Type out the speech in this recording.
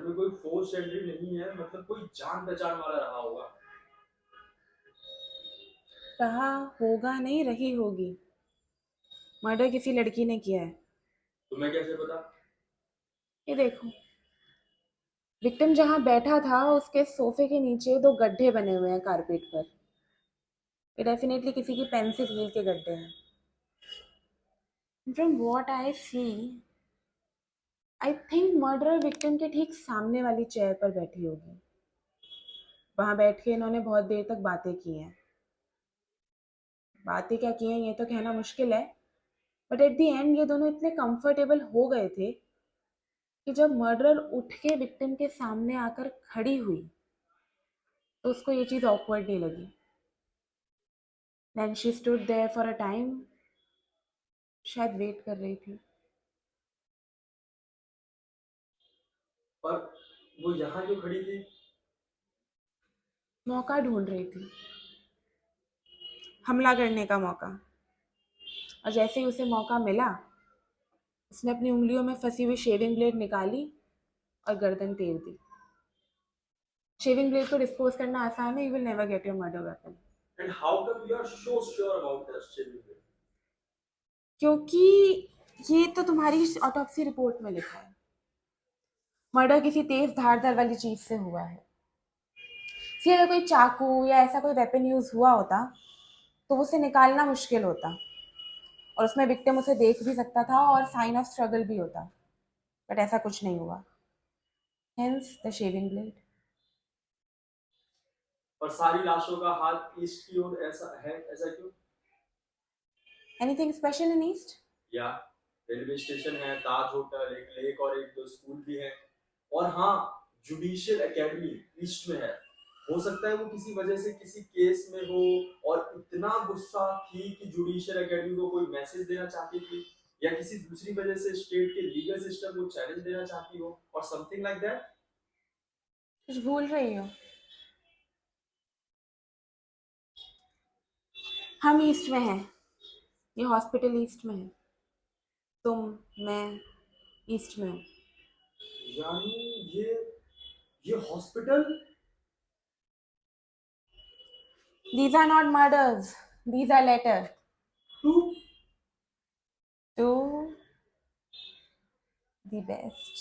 घर में कोई फोर्स एंट्री नहीं है, मतलब कोई जान पहचान वाला रहा होगा। रहा होगा नहीं, रही होगी। मर्डर किसी लड़की ने किया है। तुम्हें कैसे पता? ये देखो, विक्टिम जहां बैठा था उसके सोफे के नीचे दो गड्ढे बने हुए हैं कारपेट पर। ये डेफिनेटली किसी की पेंसिल हील के गड्ढे हैं। From what I see, I think murderer victim के ठीक सामने वाली चेयर पर बैठी होगी। वहां बैठ के इन्होंने बहुत देर तक बातें की हैं। बातें क्या की हैं ये तो कहना मुश्किल है, बट एट द एंड ये दोनों इतने कंफर्टेबल हो गए थे कि जब मर्डरर उठ के विक्टिम के सामने आकर खड़ी हुई तो उसको ये चीज़ ऑकवर्ड नहीं लगी। Then she stood there for a time, शायद वेट कर रही थी। पर वो यहाँ क्यों खड़ी थी? मौका ढूंढ रही थी, हमला करने का मौका। और जैसे ही उसे मौका मिला, उसने अपनी उंगलियों में फंसी हुई शेविंग ब्लेड निकाली और गर्दन टेढ़ दी। शेविंग ब्लेड को डिस्पोज करना आसान है, you will never get your murder weapon. And how come you are so sure about this? क्योंकि ये तो तुम्हारी ऑटोप्सी रिपोर्ट में लिखा है, मर्डर किसी तेज धारदार वाली चीज से हुआ है। फिर अगर कोई चाकू या ऐसा कोई वेपन यूज हुआ होता तो उसे निकालना मुश्किल होता, और उसमें विक्टिम उसे देख भी सकता था और साइन ऑफ स्ट्रगल भी होता, बट ऐसा कुछ नहीं हुआ। Hence the shaving blade. और सारी लाशों का हाथ ईस्ट की ओर ऐसा है, ऐसा क्यों? Anything special in east? या रेलवे स्टेशन है, ताज होटल, एक लेक और एक दो स्कूल भी है। और हाँ, जुडिशियल एकेडमी ईस्ट में है। हो सकता है वो किसी वजह से किसी केस में हो और इतना गुस्सा थी कि जुडिशियल एकेडमी को कोई मैसेज देना चाहती थी, या किसी दूसरी वजह से स्टेट के लीगल सिस्टम को चैलेंज देना चाहती हो, और समथिंग लाइक दैट। कुछ भूल रही हो? हम ईस्ट में हैं, ये हॉस्पिटल ईस्ट में है, तुम, मैं ईस्ट में हूँ। यानी ये hospital. These are not murders, these are letter to to the best.